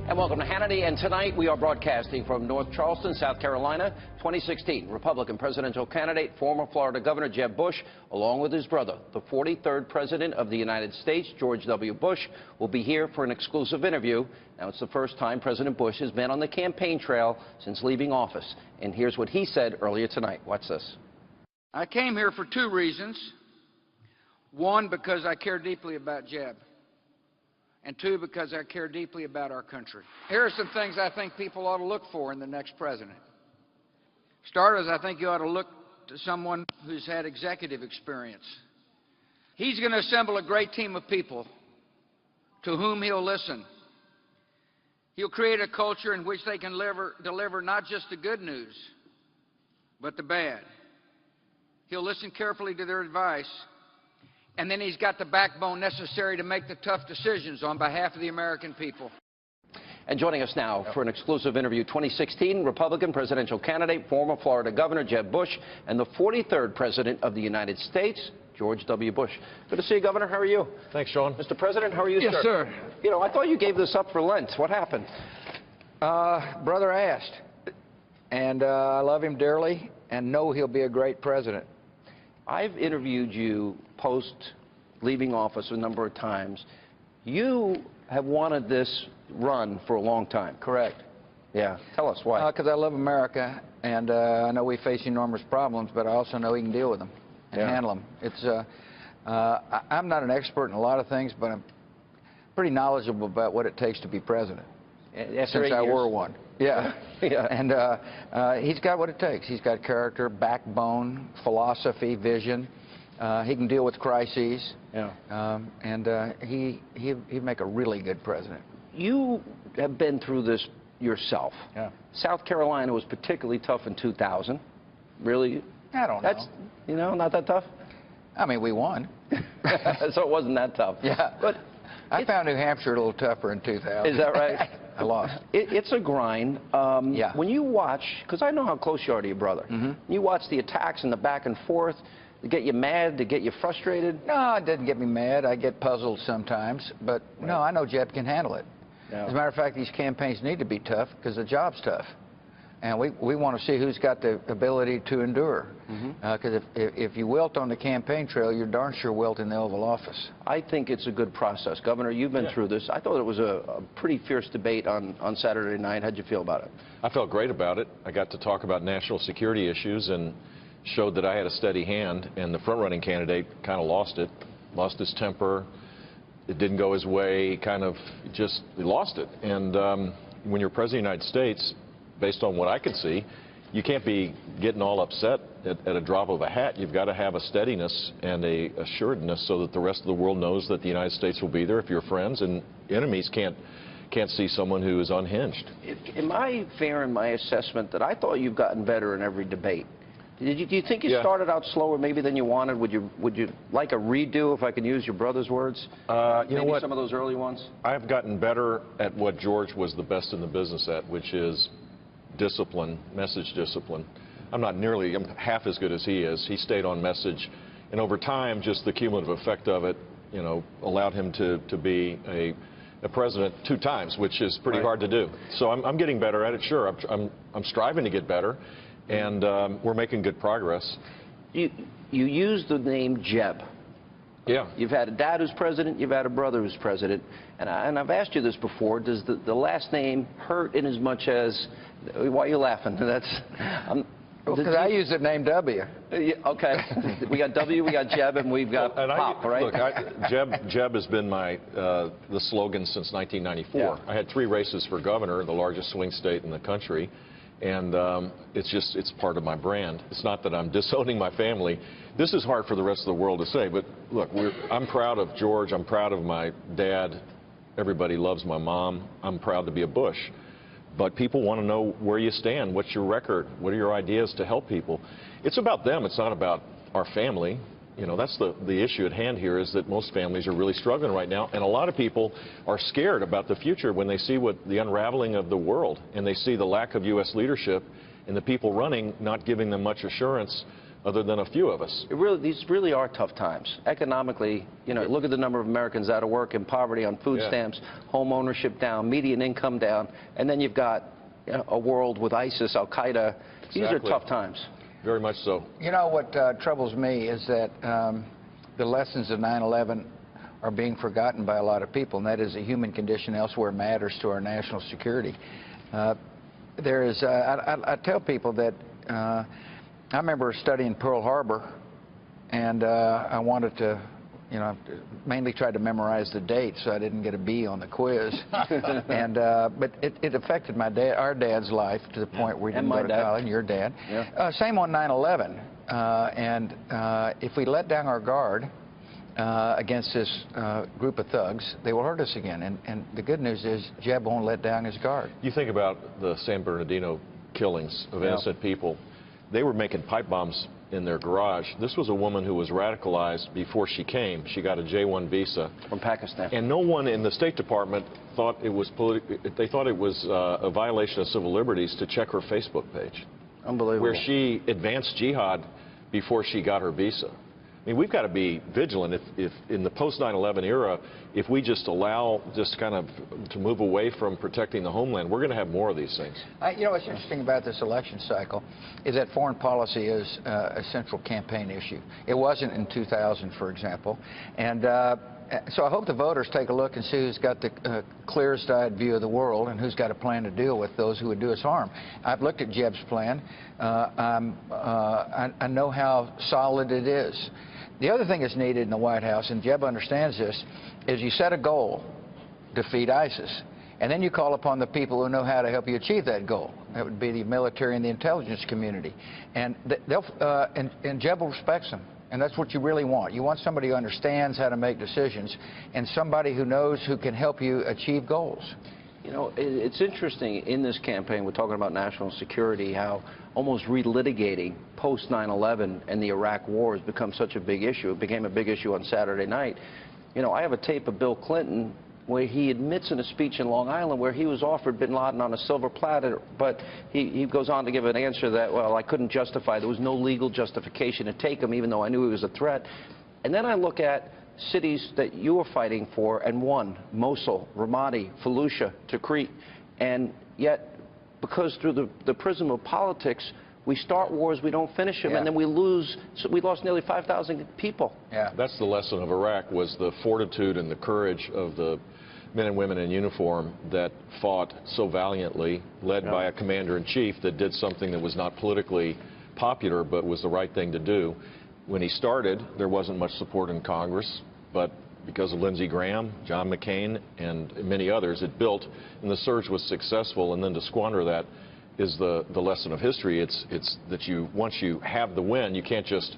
And welcome to Hannity. And tonight we are broadcasting from North Charleston, South Carolina. 2016 Republican presidential candidate, former Florida Governor Jeb Bush, along with his brother, the 43rd President of the United States, George W. Bush, will be here for an exclusive interview. Now, it's the first time President Bush has been on the campaign trail since leaving office. And here's what he said earlier tonight. Watch this. I came here for two reasons. One, because I care deeply about Jeb. And two, because I care deeply about our country. Here are some things I think people ought to look for in the next president. Starters, I think you ought to look to someone who's had executive experience. He's going to assemble a great team of people to whom he'll listen. He'll create a culture in which they can deliver not just the good news, but the bad. He'll listen carefully to their advice. And then he's got the backbone necessary to make the tough decisions on behalf of the American people. And joining us now for an exclusive interview, 2016 Republican presidential candidate, former Florida Governor Jeb Bush, and the 43rd President of the United States, George W. Bush. Good to see you, Governor. How are you? Thanks, Sean. Mr. President, how are you, yes, sir? You know, I thought you gave this up for Lent. What happened? Brother asked. And I love him dearly and know he'll be a great president. I've interviewed you post-leaving office a number of times. You have wanted this run for a long time. Correct. Yeah. Tell us why. Because I love America, and I know we face enormous problems, but I also know he can deal with them and handle them. It's, I'm not an expert in a lot of things, but I'm pretty knowledgeable about what it takes to be president. After since I were one. Yeah. Yeah. And he's got what it takes. He's got character, backbone, philosophy, vision. He can deal with crises. Yeah. He'd make a really good president. You have been through this yourself. Yeah. South Carolina was particularly tough in 2000. Really? I don't know. That's, you know, not that tough? I mean, we won. So it wasn't that tough. Yeah. But I found New Hampshire a little tougher in 2000. Is that right? I lost. It's a grind. Yeah. When you watch, because I know how close you are to your brother, you watch the attacks and the back and forth, to get you mad, to get you frustrated? No, it doesn't get me mad. I get puzzled sometimes. But, no, I know Jeb can handle it. Yeah. As a matter of fact, these campaigns need to be tough because the job's tough. And we want to see who's got the ability to endure. Because if you wilt on the campaign trail, you're darn sure wilt in the Oval Office. I think it's a good process. Governor, you've been through this. I thought it was a pretty fierce debate on Saturday night. How'd you feel about it? I felt great about it. I got to talk about national security issues and showed that I had a steady hand, and the front-running candidate kind of lost his temper. It didn't go his way, he lost it. And when you're President of the United States, based on what I can see, you can't be getting all upset at a drop of a hat. You've got to have a steadiness and a assuredness so that the rest of the world knows that the United States will be there if you're friends, and enemies can't see someone who is unhinged. Am I fair in my assessment that I thought you've gotten better in every debate? Do you think you started out slower maybe than you wanted? Would you like a redo, if I can use your brother's words? You know what? Some of those early ones? I've gotten better at what George was the best in the business at, which is discipline, message discipline. I'm half as good as he is. He stayed on message, and over time, just the cumulative effect of it, you know, allowed him to be a president 2 times, which is pretty hard to do. So I'm getting better at it. Sure, I'm striving to get better, and we're making good progress. You use the name Jeb. Yeah. You've had a dad who's president, you've had a brother who's president, and I've asked you this before, does the last name hurt in as much as, why are you laughing? Because I use the name W. Okay. We got W, we got Jeb, and we've got Pop, right? Look, Jeb has been the slogan since 1994. Yeah. I had 3 races for governor, the largest swing state in the country, and it's part of my brand. It's not that I'm disowning my family. This is hard for the rest of the world to say, but look, I'm proud of George. I'm proud of my dad. Everybody loves my mom. I'm proud to be a Bush. But people want to know where you stand. What's your record? What are your ideas to help people? It's about them. It's not about our family. You know, that's the issue at hand here, is that most families are really struggling right now. And a lot of people are scared about the future when they see the unraveling of the world, and they see the lack of U.S. leadership and the people running not giving them much assurance other than a few of us. These really are tough times. Economically, you know, look at the number of Americans out of work, in poverty, on food stamps, home ownership down, median income down, and then you've got a world with ISIS, Al-Qaeda. These are tough times. Very much so. You know what troubles me is that the lessons of 9/11 are being forgotten by a lot of people, and that is the human condition elsewhere matters to our national security. I tell people that I remember studying Pearl Harbor, and I wanted to, you know, mainly tried to memorize the date so I didn't get a B on the quiz. And but it affected our dad's life to the point where he didn't go to college. Your dad. Yeah. Same on 9/11. And if we let down our guard against this group of thugs, they will hurt us again. And the good news is Jeb won't let down his guard. You think about the San Bernardino killings of innocent people. They were making pipe bombs in their garage. This was a woman who was radicalized before she came. She got a J-1 visa from Pakistan, and no one in the State Department thought it was they thought it was a violation of civil liberties to check her Facebook page. Unbelievable. Where she advanced jihad before she got her visa. I mean, we've got to be vigilant. If in the post-9/11 era, if we just allow just kind of to move away from protecting the homeland, we're going to have more of these things. You know, what's interesting about this election cycle is that foreign policy is a central campaign issue. It wasn't in 2000, for example. And so I hope the voters take a look and see who's got the clearest-eyed view of the world and who's got a plan to deal with those who would do us harm. I've looked at Jeb's plan. I know how solid it is. The other thing that's needed in the White House, and Jeb understands this, is you set a goal, defeat ISIS, and then you call upon the people who know how to help you achieve that goal. That would be the military and the intelligence community. And and Jeb respects them. And that's what you really want. You want somebody who understands how to make decisions and somebody who knows who can help you achieve goals. You know, it's interesting in this campaign, we're talking about national security, how almost relitigating post 9/11 and the Iraq war has become such a big issue. It became a big issue on Saturday night. You know, I have a tape of Bill Clinton where he admits in a speech in Long Island where he was offered bin Laden on a silver platter, but he goes on to give an answer that, well, I couldn't justify. There was no legal justification to take him, even though I knew he was a threat. And then I look at cities that you were fighting for and won: Mosul, Ramadi, Fallujah, Tikrit. And yet, because through the prism of politics, we start wars, we don't finish them, and then we lose. So we lost nearly 5,000 people. Yeah, that's the lesson of Iraq, was the fortitude and the courage of the men and women in uniform that fought so valiantly, led by a commander-in-chief that did something that was not politically popular but was the right thing to do. When he started, there wasn't much support in Congress, but because of Lindsey Graham, John McCain, and many others, it built, and the surge was successful. And then to squander that is the lesson of history. It's that once you have the win, you can't just,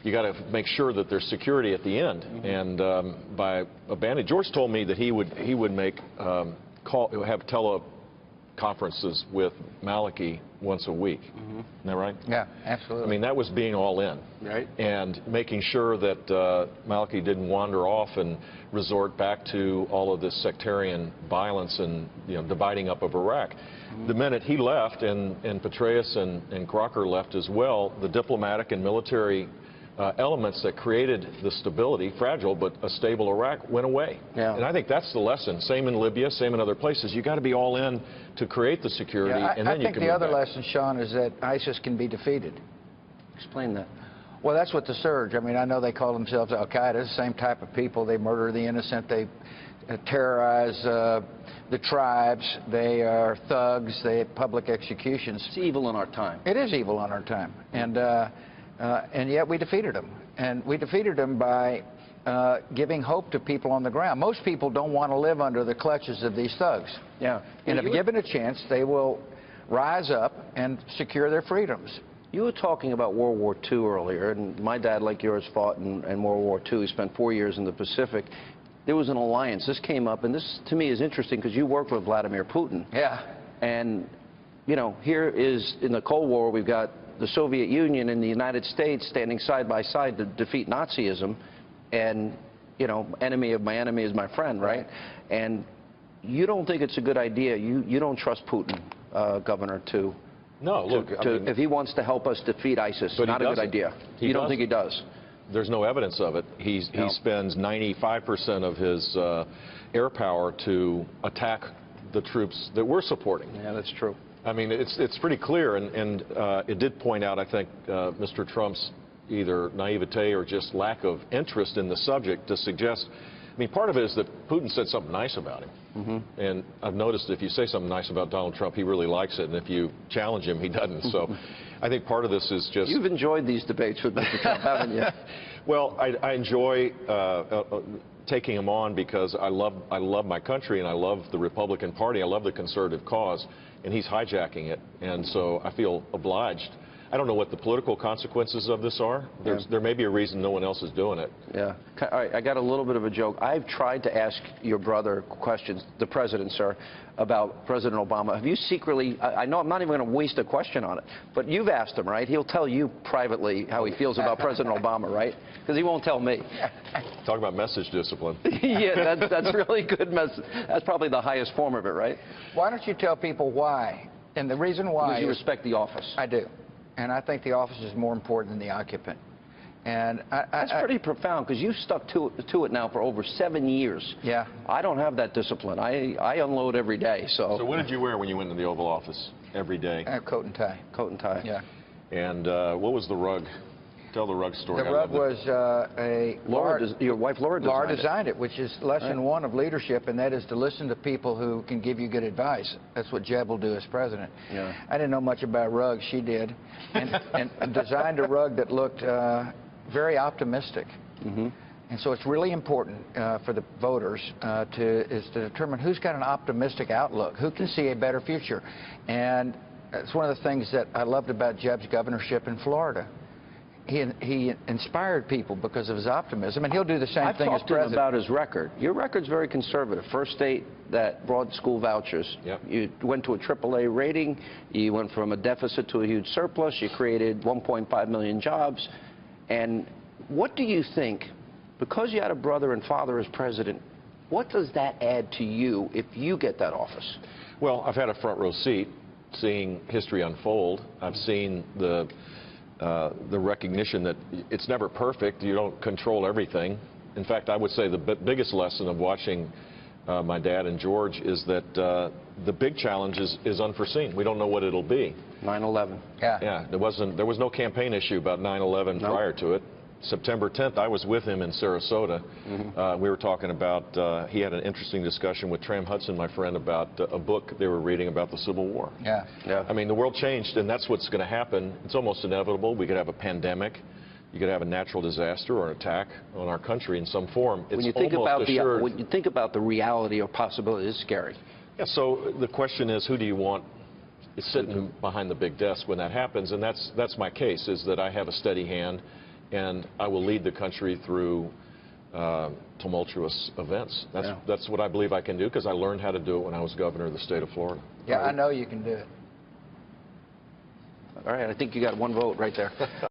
you got to make sure that there's security at the end. And by abandoning, George told me that he would make have teleconferences with Maliki once a week. Isn't that right? Yeah, absolutely. I mean, that was being all in. Right. And making sure that Maliki didn't wander off and resort back to all of this sectarian violence and, you know, dividing up of Iraq. The minute he left, and Petraeus and Crocker left as well, the diplomatic and military elements that created the stability, fragile but a stable Iraq, went away. Yeah. And I think that's the lesson. Same in Libya, same in other places. You got to be all in to create the security, and then you can move back. I think the other lesson, Sean, is that ISIS can be defeated. Explain that. Well, that's what the surge. I mean, I know they call themselves Al-Qaeda, the same type of people. They murder the innocent. They terrorize the tribes. They are thugs. They have public executions. It's evil in our time. It is evil in our time. And yet we defeated them. And we defeated them by giving hope to people on the ground. Most people don't want to live under the clutches of these thugs. Yeah. And if given a chance, they will rise up and secure their freedoms. You were talking about World War II earlier, and my dad, like yours, fought in World War II. He spent 4 years in the Pacific. There was an alliance. This came up, and this, to me, is interesting because you worked with Vladimir Putin. Yeah. And, you know, here is, in the Cold War, we've got the Soviet Union and the United States standing side by side to defeat Nazism. And, you know, enemy of my enemy is my friend, right? And you don't think it's a good idea. You don't trust Putin, Governor, to No, look, I mean, if he wants to help us defeat ISIS, but he not a good doesn't. idea. He You don't think he doesn't. does? There's no evidence of it. He spends 95% of his air power to attack the troops that we're supporting. Yeah, that's true. I mean, it's pretty clear, and it did point out, I think, Mr. Trump's either naivete or just lack of interest in the subject to suggest. I mean, part of it is that Putin said something nice about him. And I've noticed if you say something nice about Donald Trump, he really likes it, and if you challenge him, he doesn't. So I think part of this is just... You've enjoyed these debates with Mr. Trump, haven't you? Well, I enjoy taking him on because I love my country, and I love the Republican Party. I love the conservative cause, and he's hijacking it, and so I feel obliged. I don't know what the political consequences of this are. There may be a reason no one else is doing it. Yeah. All right, I got a little bit of a joke. I've tried to ask your brother questions, the president, sir, about President Obama. Have you secretly, I know I'm not even going to waste a question on it, but you've asked him, right? He'll tell you privately how he feels about President Obama, right? Because he won't tell me. Talk about message discipline. Yeah, that's really good message. That's probably the highest form of it, right? Why don't you tell people why? And the reason why Because you is respect the office. I do. And I think the office is more important than the occupant. And That's pretty profound, because you've stuck to it now for over 7 years. Yeah. I don't have that discipline. I unload every day, so. So what did you wear when you went to the Oval Office every day? Coat and tie. Coat and tie. Yeah. And what was the rug? Tell the rug story. The rug was Your wife Laura designed Laura it. designed it, which is lesson one of leadership, and that is to listen to people who can give you good advice. That's what Jeb will do as president. Yeah. I didn't know much about rugs. She did, and designed a rug that looked very optimistic. And so it's really important for the voters to determine who's got an optimistic outlook, who can see a better future. And it's one of the things that I loved about Jeb's governorship in Florida. He inspired people because of his optimism, and he'll do the same thing as I've talked to him president. about his record. Your record's very conservative. First state that brought school vouchers. Yep. You went to a AAA rating. You went from a deficit to a huge surplus. You created 1.5 million jobs. And what do you think, because you had a brother and father as president, what does that add to you if you get that office? Well, I've had a front row seat seeing history unfold. I've seen the recognition that it's never perfect. You don't control everything. In fact, I would say the biggest lesson of watching my dad and George is that the big challenge is unforeseen. We don't know what it'll be. 9/11. Yeah, there was no campaign issue about 9/11 prior to it. September 10th, I was with him in Sarasota. We were talking about, he had an interesting discussion with Tram Hudson, my friend, about a book they were reading about the Civil War. Yeah. Yeah. I mean, the world changed, and that's what's going to happen. It's almost inevitable. We could have a pandemic. You could have a natural disaster or an attack on our country in some form. It's When you think almost about assured. when you think about the reality or possibility, it's scary. Yeah, so the question is, who do you want sitting behind the big desk when that happens? And that's my case, is that I have a steady hand, and I will lead the country through tumultuous events. That's what I believe I can do, because I learned how to do it when I was governor of the state of Florida. Yeah, I know you can do it. All right, I think you got one vote right there.